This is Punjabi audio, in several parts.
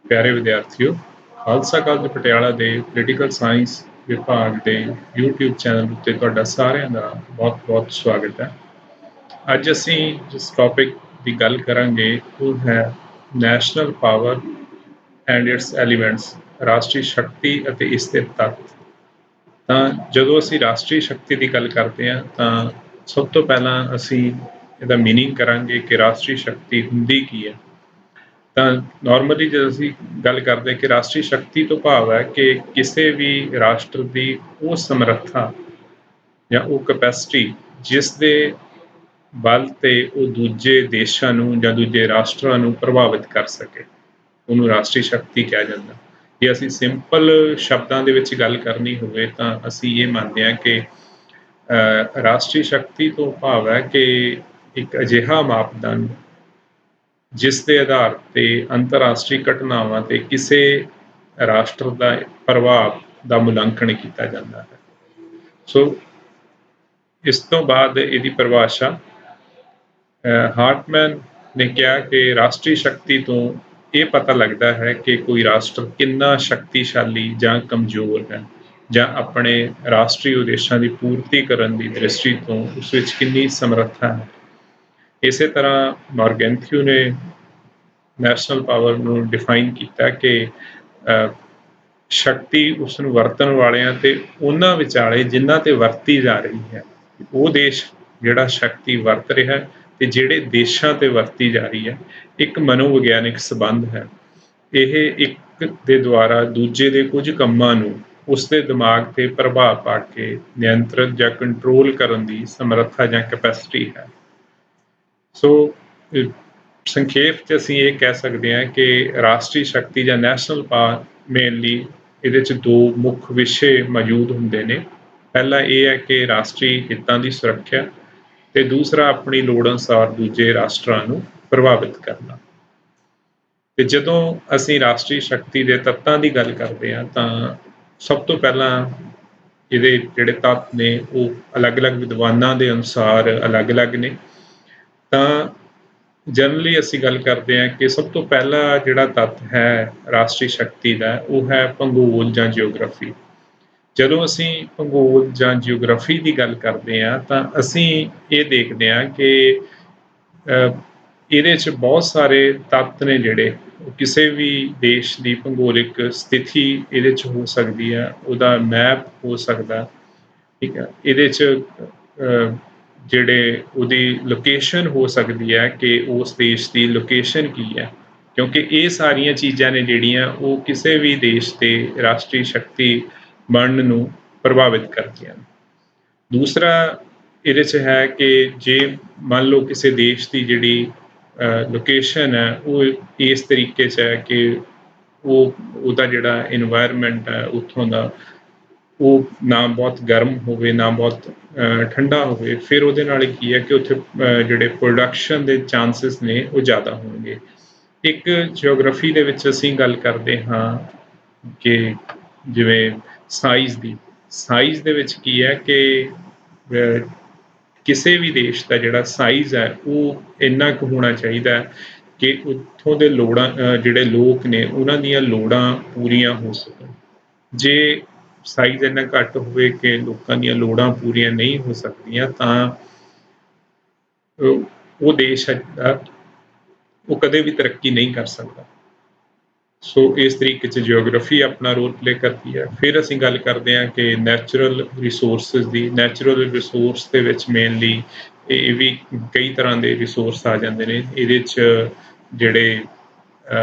ਪਿਆਰੇ ਵਿਦਿਆਰਥੀਓ, ਖਾਲਸਾ ਕਾਲਜ ਪਟਿਆਲਾ ਦੇ ਪੋਲੀਟੀਕਲ ਸਾਇੰਸ ਵਿਭਾਗ ਦੇ YouTube ਚੈਨਲ ਉੱਤੇ ਤੁਹਾਡਾ ਸਾਰਿਆਂ ਦਾ ਬਹੁਤ-ਬਹੁਤ ਸਵਾਗਤ ਹੈ। ਅੱਜ ਅਸੀਂ ਜਿਸ ਟੌਪਿਕ ਦੀ ਗੱਲ ਕਰਾਂਗੇ ਉਹ ਹੈ national power and it's elements, ਰਾਸ਼ਟਰੀ ਸ਼ਕਤੀ ਅਤੇ ਇਸ ਦੇ ਤੱਤ। ਤਾਂ ਜਦੋਂ ਅਸੀਂ ਰਾਸ਼ਟਰੀ ਸ਼ਕਤੀ ਦੀ ਗੱਲ ਕਰਦੇ ਹਾਂ ਤਾਂ ਸਭ ਤੋਂ ਪਹਿਲਾਂ ਅਸੀਂ ਇਹਦਾ ਮੀਨਿੰਗ ਕਰਾਂਗੇ ਕਿ ਰਾਸ਼ਟਰੀ ਸ਼ਕਤੀ ਹੁੰਦੀ ਕੀ ਹੈ। ਤਾਂ ਨਾਰਮਲੀ ਜਦੋਂ ਅਸੀਂ ਗੱਲ ਕਰਦੇ ਕਿ ਰਾਸ਼ਟਰੀ ਸ਼ਕਤੀ ਤੋਂ ਭਾਵ ਹੈ ਕਿ ਕਿਸੇ ਵੀ ਰਾਸ਼ਟਰ ਦੀ ਉਹ ਸਮਰੱਥਾ ਜਾਂ ਉਹ ਕੈਪੈਸਿਟੀ ਜਿਸ ਦੇ ਬਲ ਤੇ ਉਹ ਦੂਜੇ ਦੇਸ਼ਾਂ ਨੂੰ ਜਾਂ ਦੂਜੇ ਰਾਸ਼ਟਰਾਂ ਨੂੰ ਪ੍ਰਭਾਵਿਤ ਕਰ ਸਕੇ, ਉਹਨੂੰ ਰਾਸ਼ਟਰੀ ਸ਼ਕਤੀ ਕਿਹਾ ਜਾਂਦਾ। ਜੇ ਅਸੀਂ ਸਿੰਪਲ ਸ਼ਬਦਾਂ ਦੇ ਵਿੱਚ ਗੱਲ ਕਰਨੀ ਹੋਵੇ ਤਾਂ ਅਸੀਂ ਇਹ ਮੰਨਦੇ ਹਾਂ ਕਿ ਰਾਸ਼ਟਰੀ ਸ਼ਕਤੀ ਤੋਂ ਭਾਵ ਹੈ ਕਿ ਇੱਕ ਅਜਿਹਾ ਮਾਪਦੰਡ ਜਿਸ ਦੇ ਆਧਾਰ ਤੇ ਅੰਤਰਰਾਸ਼ਟਰੀ ਘਟਨਾਵਾਂ ਤੇ ਕਿਸੇ ਰਾਸ਼ਟਰ ਦਾ ਪ੍ਰਭਾਵ ਦਾ ਮੁਲਾਂਕਣ ਕੀਤਾ ਜਾਂਦਾ ਹੈ। ਸੋ ਇਸ ਤੋਂ ਬਾਅਦ ਇਹਦੀ ਪਰਿਭਾਸ਼ਾ ਹਾਰਟਮੈਨ ਨੇ ਕਿਹਾ ਕਿ ਰਾਸ਼ਟਰੀ ਸ਼ਕਤੀ ਤੋਂ ਇਹ ਪਤਾ ਲੱਗਦਾ ਹੈ ਕਿ ਕੋਈ ਰਾਸ਼ਟਰ ਕਿੰਨਾ ਸ਼ਕਤੀਸ਼ਾਲੀ ਜਾਂ ਕਮਜ਼ੋਰ ਹੈ, ਜਾਂ ਆਪਣੇ ਰਾਸ਼ਟਰੀ ਉਦੇਸ਼ਾਂ ਦੀ ਪੂਰਤੀ ਕਰਨ ਦੀ ਦ੍ਰਿਸ਼ਟੀ ਤੋਂ ਉਸ ਵਿੱਚ ਕਿੰਨੀ ਸਮਰੱਥਾ ਹੈ। ਇਸੇ ਤਰ੍ਹਾਂ ਮਾਰਗੈਂਥਿਊ ਨੇ ਨੈਸ਼ਨਲ ਪਾਵਰ ਨੂੰ ਡਿਫਾਈਨ ਕੀਤਾ ਕਿ ਸ਼ਕਤੀ ਉਸ ਨੂੰ ਵਰਤਣ ਵਾਲਿਆਂ ਤੇ ਉਹਨਾਂ ਵਿਚਾਲੇ ਜਿਨ੍ਹਾਂ ਤੇ ਵਰਤੀ ਜਾ ਰਹੀ ਹੈ, ਉਹ ਦੇਸ਼ ਜਿਹੜਾ ਸ਼ਕਤੀ ਵਰਤ ਰਿਹਾ ਤੇ ਜਿਹੜੇ ਦੇਸ਼ਾਂ ਤੇ ਵਰਤੀ ਜਾ ਰਹੀ ਹੈ, ਇੱਕ ਮਨੋਵਿਗਿਆਨਿਕ ਸੰਬੰਧ ਹੈ। ਇਹ ਇੱਕ ਦੇ ਦੁਆਰਾ ਦੂਜੇ ਦੇ ਕੁਝ ਕੰਮਾਂ ਨੂੰ ਉਸਦੇ ਦਿਮਾਗ ਤੇ ਪ੍ਰਭਾਵ ਪਾ ਕੇ ਨਿਯੰਤਰਿਤ ਜਾਂ ਕੰਟਰੋਲ ਕਰਨ ਦੀ ਸਮਰੱਥਾ ਜਾਂ ਕੈਪੈਸਿਟੀ ਹੈ। ਸੋ ਸੰਖੇਪ 'ਚ ਅਸੀਂ ਇਹ ਕਹਿ ਸਕਦੇ ਹਾਂ ਕਿ ਰਾਸ਼ਟਰੀ ਸ਼ਕਤੀ ਜਾਂ ਨੈਸ਼ਨਲ ਪਾਵਰ ਮੇਨਲੀ ਇਹਦੇ 'ਚ ਦੋ ਮੁੱਖ ਵਿਸ਼ੇ ਮੌਜੂਦ ਹੁੰਦੇ ਨੇ। ਪਹਿਲਾ ਇਹ ਹੈ ਕਿ ਰਾਸ਼ਟਰੀ ਹਿੱਤਾਂ ਦੀ ਸੁਰੱਖਿਆ, ਤੇ ਦੂਸਰਾ ਆਪਣੀ ਲੋੜ ਅਨੁਸਾਰ ਦੂਜੇ ਰਾਸ਼ਟਰਾਂ ਨੂੰ ਪ੍ਰਭਾਵਿਤ ਕਰਨਾ। ਤੇ ਜਦੋਂ ਅਸੀਂ ਰਾਸ਼ਟਰੀ ਸ਼ਕਤੀ ਦੇ ਤੱਤਾਂ ਦੀ ਗੱਲ ਕਰਦੇ ਹਾਂ ਤਾਂ ਸਭ ਤੋਂ ਪਹਿਲਾਂ ਇਹਦੇ ਜਿਹੜੇ ਤੱਤ ਨੇ ਉਹ ਅਲੱਗ-ਅਲੱਗ ਵਿਦਵਾਨਾਂ ਦੇ ਅਨੁਸਾਰ ਅਲੱਗ-ਅਲੱਗ ਨੇ। ਤਾਂ ਜਨਰਲੀ ਅਸੀਂ ਗੱਲ ਕਰਦੇ ਹਾਂ ਕਿ ਸਭ ਤੋਂ ਪਹਿਲਾ ਜਿਹੜਾ ਤੱਤ ਹੈ ਰਾਸ਼ਟਰੀ ਸ਼ਕਤੀ ਦਾ, ਉਹ ਹੈ ਭੂਗੋਲ ਜਾਂ ਜਿਓਗ੍ਰਾਫੀ। ਜਦੋਂ ਅਸੀਂ ਭੂਗੋਲ ਜਾਂ ਜਿਓਗ੍ਰਾਫੀ ਦੀ ਗੱਲ ਕਰਦੇ ਹਾਂ ਤਾਂ ਅਸੀਂ ਇਹ ਦੇਖਦੇ ਹਾਂ ਕਿ ਇਹਦੇ 'ਚ ਬਹੁਤ ਸਾਰੇ ਤੱਤ ਨੇ ਜਿਹੜੇ ਕਿਸੇ ਵੀ ਦੇਸ਼ ਦੀ ਭੂਗੋਲਿਕ ਸਥਿਤੀ ਇਹਦੇ 'ਚ ਹੋ ਸਕਦੀ ਹੈ, ਉਹਦਾ ਮੈਪ ਹੋ ਸਕਦਾ, ਠੀਕ ਹੈ। ਇਹਦੇ 'ਚ ਜਿਹੜੇ ਉਹਦੀ ਲੋਕੇਸ਼ਨ ਹੋ ਸਕਦੀ ਹੈ ਕਿ ਉਸ ਦੇਸ਼ ਦੀ ਲੋਕੇਸ਼ਨ ਕੀ ਹੈ, ਕਿਉਂਕਿ ਇਹ ਸਾਰੀਆਂ ਚੀਜ਼ਾਂ ਨੇ ਜਿਹੜੀਆਂ ਉਹ ਕਿਸੇ ਵੀ ਦੇਸ਼ ਦੇ ਰਾਸ਼ਟਰੀ ਸ਼ਕਤੀ ਬਣਨ ਨੂੰ ਪ੍ਰਭਾਵਿਤ ਕਰਦੀਆਂ ਨੇ। ਦੂਸਰਾ ਇਹਦੇ 'ਚ ਹੈ ਕਿ ਜੇ ਮੰਨ ਲਓ ਕਿਸੇ ਦੇਸ਼ ਦੀ ਜਿਹੜੀ ਲੋਕੇਸ਼ਨ ਹੈ ਉਹ ਇਸ ਤਰੀਕੇ 'ਚ ਹੈ ਕਿ ਉਹਦਾ ਜਿਹੜਾ ਇਨਵਾਇਰਮੈਂਟ ਹੈ ਉੱਥੋਂ ਦਾ ਉਹ ਨਾ ਬਹੁਤ ਗਰਮ ਹੋਵੇ ਨਾ ਬਹੁਤ ਠੰਡਾ ਹੋਵੇ, ਫਿਰ ਉਹਦੇ ਨਾਲ ਕੀ ਹੈ ਕਿ ਉੱਥੇ ਜਿਹੜੇ ਪ੍ਰੋਡਕਸ਼ਨ ਦੇ ਚਾਂਸਿਸ ਨੇ ਉਹ ਜ਼ਿਆਦਾ ਹੋਣਗੇ। ਇੱਕ ਜਿਓਗ੍ਰਾਫੀ ਦੇ ਵਿੱਚ ਅਸੀਂ ਗੱਲ ਕਰਦੇ ਹਾਂ ਕਿ ਜਿਵੇਂ ਸਾਈਜ਼ ਦੇ ਵਿੱਚ ਕੀ ਹੈ ਕਿ ਕਿਸੇ ਵੀ ਦੇਸ਼ ਦਾ ਜਿਹੜਾ ਸਾਈਜ਼ ਹੈ ਉਹ ਇੰਨਾ ਕੁ ਹੋਣਾ ਚਾਹੀਦਾ ਕਿ ਉੱਥੋਂ ਦੇ ਲੋੜਾਂ ਜਿਹੜੇ ਲੋਕ ਨੇ ਉਹਨਾਂ ਦੀਆਂ ਲੋੜਾਂ ਪੂਰੀਆਂ ਹੋ ਸਕਣ। ਜੇ ਸਾਈਜ਼ ਇੰਨਾ ਘੱਟ ਹੋਵੇ ਕਿ ਲੋਕਾਂ ਦੀਆਂ ਲੋੜਾਂ ਪੂਰੀਆਂ ਨਹੀਂ ਹੋ ਸਕਦੀਆਂ ਤਾਂ ਉਹ ਦੇਸ਼ ਹੈ ਜਿਹੜਾ ਉਹ ਕਦੇ ਵੀ ਤਰੱਕੀ ਨਹੀਂ ਕਰ ਸਕਦਾ। ਸੋ ਇਸ ਤਰੀਕੇ 'ਚ ਜਿਓਗ੍ਰਾਫੀ ਆਪਣਾ ਰੋਲ ਪਲੇ ਕਰਦੀ ਹੈ। ਫਿਰ ਅਸੀਂ ਗੱਲ ਕਰਦੇ ਹਾਂ ਕਿ ਨੈਚੁਰਲ ਰਿਸੋਰਸਿਸ ਦੀ। ਨੈਚੁਰਲ ਰਿਸੋਰਸ ਦੇ ਵਿੱਚ ਮੇਨਲੀ ਇਹ ਵੀ ਕਈ ਤਰ੍ਹਾਂ ਦੇ ਰਿਸੋਰਸ ਆ ਜਾਂਦੇ ਨੇ। ਇਹਦੇ 'ਚ ਜਿਹੜੇ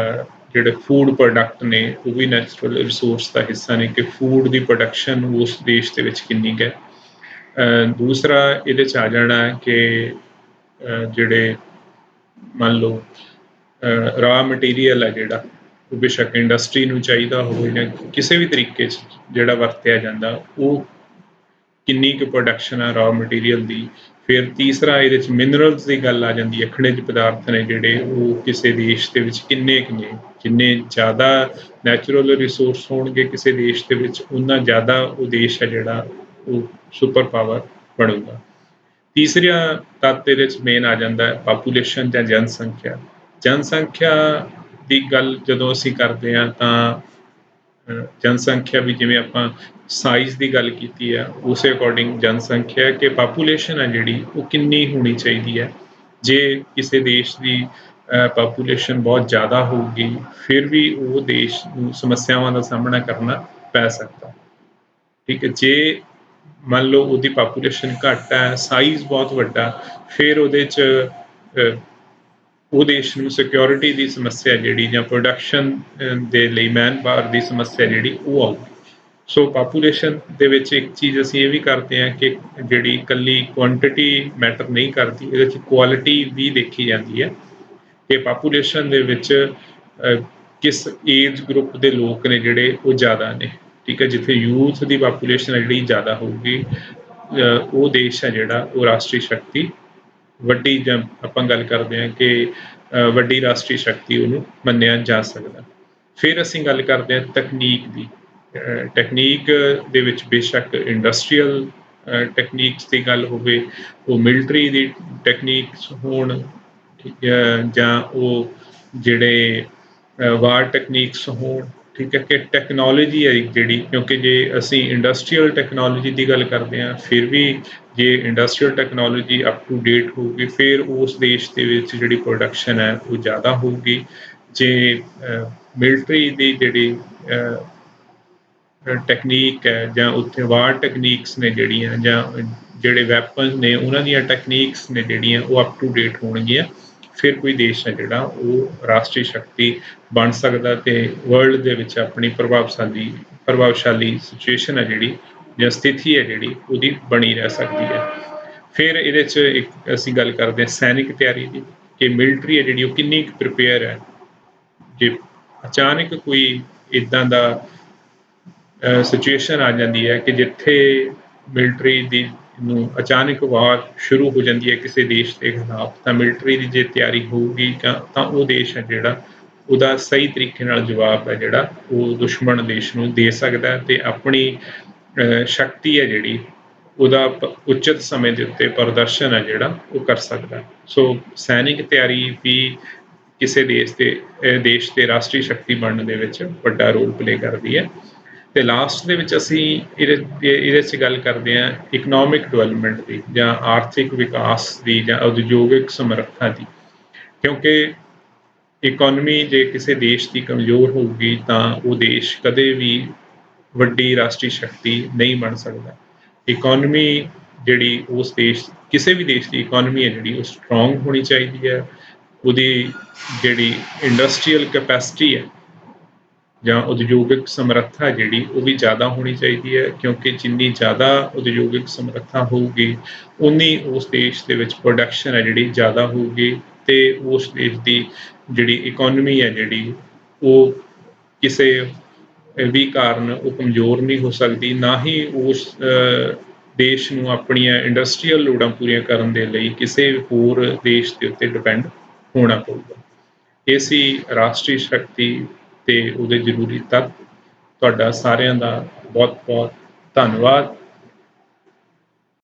ਫੂਡ ਪ੍ਰੋਡਕਟ ਨੇ ਉਹ ਵੀ ਨੈਚੁਰਲ ਰਿਸੋਰਸ ਦਾ ਹਿੱਸਾ ਨੇ ਕਿ ਫੂਡ ਦੀ ਪ੍ਰੋਡਕਸ਼ਨ ਉਸ ਦੇਸ਼ ਦੇ ਵਿੱਚ ਕਿੰਨੀ ਕੁ ਹੈ। ਦੂਸਰਾ ਇਹਦੇ 'ਚ ਆ ਜਾਣਾ ਕਿ ਜਿਹੜੇ ਮੰਨ ਲਓ ਰਾ ਮਟੀਰੀਅਲ ਹੈ ਜਿਹੜਾ, ਉਹ ਬੇਸ਼ੱਕ ਇੰਡਸਟਰੀ ਨੂੰ ਚਾਹੀਦਾ ਹੋਵੇ ਜਾਂ ਕਿਸੇ ਵੀ ਤਰੀਕੇ 'ਚ ਜਿਹੜਾ ਵਰਤਿਆ ਜਾਂਦਾ, ਉਹ ਕਿੰਨੀ ਕੁ ਪ੍ਰੋਡਕਸ਼ਨ ਆ ਰਾ ਮਟੀਰੀਅਲ ਦੀ। ਫਿਰ ਤੀਸਰਾ ਇਹਦੇ 'ਚ ਮਿਨਰਲਸ ਦੀ ਗੱਲ ਆ ਜਾਂਦੀ ਹੈ। ਖਣਿਜ ਪਦਾਰਥ ਨੇ ਜਿਹੜੇ ਉਹ ਕਿਸੇ ਦੇਸ਼ ਦੇ ਵਿੱਚ ਕਿੰਨੇ ਕੁ ਨੇ। ਜਿੰਨੇ ਜ਼ਿਆਦਾ ਨੈਚੁਰਲ ਰਿਸੋਰਸ ਹੋਣਗੇ ਕਿਸੇ ਦੇਸ਼ ਦੇ ਵਿੱਚ, ਓਨਾ ਜ਼ਿਆਦਾ ਉਹ ਦੇਸ਼ ਹੈ ਜਿਹੜਾ ਉਹ ਸੁਪਰ ਪਾਵਰ ਬਣੂਗਾ। ਤੀਸਰਾ ਤੱਤ ਇਹਦੇ 'ਚ ਮੇਨ ਆ ਜਾਂਦਾ ਹੈ ਪਾਪੂਲੇਸ਼ਨ ਜਾਂ ਜਨਸੰਖਿਆ। ਜਨਸੰਖਿਆ ਦੀ ਗੱਲ ਜਦੋਂ ਅਸੀਂ ਕਰਦੇ ਹਾਂ ਤਾਂ ਜਨਸੰਖਿਆ ਵੀ ਜਿਵੇਂ ਆਪਾਂ ਸਾਈਜ਼ ਦੀ ਗੱਲ ਕੀਤੀ ਹੈ ਉਸੇ ਅਕੋਰਡਿੰਗ ਜਨਸੰਖਿਆ ਕਿ ਪਾਪੂਲੇਸ਼ਨ ਹੈ ਜਿਹੜੀ ਉਹ ਕਿੰਨੀ ਹੋਣੀ ਚਾਹੀਦੀ ਹੈ। ਜੇ ਕਿਸੇ ਦੇਸ਼ ਦੀ ਪਾਪੂਲੇਸ਼ਨ ਬਹੁਤ ਜ਼ਿਆਦਾ ਹੋਊਗੀ ਫਿਰ ਵੀ ਉਹ ਦੇਸ਼ ਨੂੰ ਸਮੱਸਿਆਵਾਂ ਦਾ ਸਾਹਮਣਾ ਕਰਨਾ ਪੈ ਸਕਦਾ। ਠੀਕ ਹੈ, ਜੇ ਮੰਨ ਲਓ ਉਹਦੀ ਪਾਪੂਲੇਸ਼ਨ ਘੱਟ ਹੈ, ਸਾਈਜ਼ ਬਹੁਤ ਵੱਡਾ, ਫਿਰ ਉਹਦੇ 'ਚ ਅ, ਉਹ ਦੇਸ਼ ਨੂੰ ਸਿਕਿਉਰਿਟੀ ਦੀ ਸਮੱਸਿਆ ਜਿਹੜੀ ਜਾਂ ਪ੍ਰੋਡਕਸ਼ਨ ਦੇ ਲਈ ਮੈਨ ਪਾਵਰ ਦੀ ਸਮੱਸਿਆ ਜਿਹੜੀ ਉਹ ਆਊਗੀ। ਸੋ ਪਾਪੂਲੇਸ਼ਨ ਦੇ ਵਿੱਚ ਇੱਕ ਚੀਜ਼ ਅਸੀਂ ਇਹ ਵੀ ਕਰਦੇ ਹਾਂ ਕਿ ਜਿਹੜੀ ਇਕੱਲੀ ਕੁਆਂਟਿਟੀ ਮੈਟਰ ਨਹੀਂ ਕਰਦੀ, ਇਹਦੇ 'ਚ ਕੁਆਲਿਟੀ ਵੀ ਦੇਖੀ ਜਾਂਦੀ ਹੈ ਕਿ ਪਾਪੂਲੇਸ਼ਨ ਦੇ ਵਿੱਚ ਕਿਸ ਏਜ ਗਰੁੱਪ ਦੇ ਲੋਕ ਨੇ ਜਿਹੜੇ ਉਹ ਜ਼ਿਆਦਾ ਨੇ। ਠੀਕ ਹੈ, ਜਿੱਥੇ ਯੂਥ ਦੀ ਪਾਪੂਲੇਸ਼ਨ ਹੈ ਜਿਹੜੀ ਜ਼ਿਆਦਾ ਹੋਊਗੀ ਉਹ ਦੇਸ਼ ਹੈ ਜਿਹੜਾ ਉਹ ਰਾਸ਼ਟਰੀ ਸ਼ਕਤੀ ਵੱਡੀ, ਜਾਂ ਆਪਾਂ ਗੱਲ ਕਰਦੇ ਹਾਂ ਕਿ ਵੱਡੀ ਰਾਸ਼ਟਰੀ ਸ਼ਕਤੀ ਉਹਨੂੰ ਮੰਨਿਆ ਜਾ ਸਕਦਾ। ਫਿਰ ਅਸੀਂ ਗੱਲ ਕਰਦੇ ਹਾਂ ਤਕਨੀਕ ਦੀ। ਟੈਕਨੀਕ ਦੇ ਵਿੱਚ ਬੇਸ਼ੱਕ ਇੰਡਸਟਰੀਅਲ ਟੈਕਨੀਕਸ ਦੀ ਗੱਲ ਹੋਵੇ, ਉਹ ਮਿਲਟਰੀ ਦੀ ਟੈਕਨੀਕਸ ਹੋਣ, ਠੀਕ ਹੈ, ਜਾਂ ਉਹ ਜਿਹੜੇ ਵਾਰ ਟੈਕਨੀਕਸ ਹੋਣ। ਠੀਕ ਹੈ, ਕਿ ਟੈਕਨੋਲੋਜੀ ਹੈ ਜਿਹੜੀ, ਕਿਉਂਕਿ ਜੇ ਅਸੀਂ ਇੰਡਸਟਰੀਅਲ ਟੈਕਨੋਲੋਜੀ ਦੀ ਗੱਲ ਕਰਦੇ ਹਾਂ ਫਿਰ ਵੀ ਜੇ industrial technology up to date ਹੋਊਗੀ ਫਿਰ ਉਸ ਦੇਸ਼ ਦੇ ਵਿੱਚ ਜਿਹੜੀ ਪ੍ਰੋਡਕਸ਼ਨ ਹੈ ਉਹ ਜ਼ਿਆਦਾ ਹੋਊਗੀ। ਜੇ ਮਿਲਟਰੀ ਦੀ ਜਿਹੜੀ ਟੈਕਨੀਕ ਹੈ ਜਾਂ ਉੱਥੇ ਵਾਰ ਟੈਕਨੀਕਸ ਨੇ ਜਿਹੜੀਆਂ, ਜਾਂ ਜਿਹੜੇ ਵੈਪਨ ਨੇ ਉਹਨਾਂ ਦੀਆਂ ਟੈਕਨੀਕਸ ਨੇ ਜਿਹੜੀਆਂ ਉਹ ਅਪ ਟੂ ਡੇਟ ਹੋਣਗੀਆਂ, ਫਿਰ ਕੋਈ ਦੇਸ਼ ਹੈ ਜਿਹੜਾ ਉਹ ਰਾਸ਼ਟਰੀ ਸ਼ਕਤੀ ਬਣ ਸਕਦਾ ਅਤੇ ਵਰਲਡ ਦੇ ਵਿੱਚ ਆਪਣੀ ਪ੍ਰਭਾਵਸ਼ਾਲੀ ਸਿਚੁਏਸ਼ਨ ਹੈ ਜਿਹੜੀ, ਜਾਂ ਸਥਿਤੀ ਹੈ ਜਿਹੜੀ ਉਹਦੀ ਬਣੀ ਰਹਿ ਸਕਦੀ ਹੈ। ਫਿਰ ਇਹਦੇ 'ਚ ਇੱਕ ਅਸੀਂ ਗੱਲ ਕਰਦੇ ਹਾਂ ਸੈਨਿਕ ਤਿਆਰੀ ਦੀ, ਕਿ ਮਿਲਟਰੀ ਹੈ ਜਿਹੜੀ ਉਹ ਕਿੰਨੀ ਕੁ ਪ੍ਰੀਪੇਅਰ ਹੈ। ਜੇ ਅਚਾਨਕ ਕੋਈ ਇੱਦਾਂ ਦਾ ਸਿਚੁਏਸ਼ਨ ਆ ਜਾਂਦੀ ਹੈ ਕਿ ਜਿੱਥੇ ਮਿਲਟਰੀ ਦੀ ਨੂੰ ਅਚਾਨਕ ਵਾਰ ਸ਼ੁਰੂ ਹੋ ਜਾਂਦੀ ਹੈ ਕਿਸੇ ਦੇਸ਼ ਦੇ ਖਿਲਾਫ, ਤਾਂ ਮਿਲਟਰੀ ਦੀ ਜੇ ਤਿਆਰੀ ਹੋਊਗੀ ਤਾਂ ਉਹ ਦੇਸ਼ ਹੈ ਜਿਹੜਾ ਉਹਦਾ ਸਹੀ ਤਰੀਕੇ ਨਾਲ ਜਵਾਬ ਹੈ ਜਿਹੜਾ ਉਹ ਦੁਸ਼ਮਣ ਦੇਸ਼ ਨੂੰ ਦੇ ਸਕਦਾ ਅਤੇ ਆਪਣੀ ਸ਼ਕਤੀ ਹੈ ਜਿਹੜੀ ਉਹਦਾ ਉਚਿਤ ਸਮੇਂ ਦੇ ਉੱਤੇ ਪ੍ਰਦਰਸ਼ਨ ਹੈ ਜਿਹੜਾ ਉਹ ਕਰ ਸਕਦਾ। ਸੋ ਸੈਨਿਕ ਤਿਆਰੀ ਵੀ ਕਿਸੇ ਦੇਸ਼ ਦੇ ਰਾਸ਼ਟਰੀ ਸ਼ਕਤੀ ਬਣਨ ਦੇ ਵਿੱਚ ਵੱਡਾ ਰੋਲ ਪਲੇ ਕਰਦੀ ਹੈ। ਅਤੇ ਲਾਸਟ ਦੇ ਵਿੱਚ ਅਸੀਂ ਇਹਦੇ 'ਚ ਗੱਲ ਕਰਦੇ ਹਾਂ ਇਕਨੋਮਿਕ ਡਿਵੈਲਪਮੈਂਟ ਦੀ, ਜਾਂ ਆਰਥਿਕ ਵਿਕਾਸ ਦੀ, ਜਾਂ ਉਦਯੋਗਿਕ ਸਮਰੱਥਾ ਦੀ। ਕਿਉਂਕਿ ਇਕੋਨਮੀ ਜੇ ਕਿਸੇ ਦੇਸ਼ ਦੀ ਕਮਜ਼ੋਰ ਹੋਊਗੀ ਤਾਂ ਉਹ ਦੇਸ਼ ਕਦੇ ਵੀ ਵੱਡੀ ਰਾਸ਼ਟਰੀ ਸ਼ਕਤੀ ਨਹੀਂ ਬਣ ਸਕਦਾ। ਇਕੋਨਮੀ ਜਿਹੜੀ ਉਸ ਦੇਸ਼, ਕਿਸੇ ਵੀ ਦੇਸ਼ ਦੀ ਇਕੋਨਮੀ ਹੈ ਜਿਹੜੀ ਉਹ ਸਟਰੋਂਗ ਹੋਣੀ ਚਾਹੀਦੀ ਹੈ। ਉਹਦੀ ਜਿਹੜੀ ਇੰਡਸਟਰੀਅਲ ਕੈਪੈਸਿਟੀ ਹੈ ਜਾਂ ਉਦਯੋਗਿਕ ਸਮਰੱਥਾ ਜਿਹੜੀ ਉਹ ਵੀ ਜ਼ਿਆਦਾ ਹੋਣੀ ਚਾਹੀਦੀ ਹੈ, ਕਿਉਂਕਿ ਜਿੰਨੀ ਜ਼ਿਆਦਾ ਉਦਯੋਗਿਕ ਸਮਰੱਥਾ ਹੋਊਗੀ ਉਨੀ ਉਸ ਦੇਸ਼ ਦੇ ਵਿੱਚ ਪ੍ਰੋਡਕਸ਼ਨ ਹੈ ਜਿਹੜੀ ਜ਼ਿਆਦਾ ਹੋਊਗੀ ਅਤੇ ਉਸ ਦੇਸ਼ ਦੀ ਜਿਹੜੀ ਇਕੋਨਮੀ ਹੈ ਜਿਹੜੀ ਉਹ ਕਿਸੇ ਵੀ ਕਾਰਨ ਉਹ ਕਮਜ਼ੋਰ ਨਹੀਂ ਹੋ ਸਕਦੀ, ਨਾ ਹੀ ਉਸ ਦੇਸ਼ ਨੂੰ ਆਪਣੀਆਂ ਇੰਡਸਟਰੀਅਲ ਲੋੜਾਂ ਪੂਰੀਆਂ ਕਰਨ ਦੇ ਲਈ ਕਿਸੇ ਹੋਰ ਦੇਸ਼ ਦੇ ਉੱਤੇ ਡਿਪੈਂਡ ਹੋਣਾ ਪਊਗਾ। ਇਹ ਸੀ ਰਾਸ਼ਟਰੀ ਸ਼ਕਤੀ ਤੇ ਉਹਦੇ ਜ਼ਰੂਰੀ ਤੱਤ। ਤੁਹਾਡਾ ਸਾਰਿਆਂ ਦਾ ਬਹੁਤ ਬਹੁਤ ਧੰਨਵਾਦ।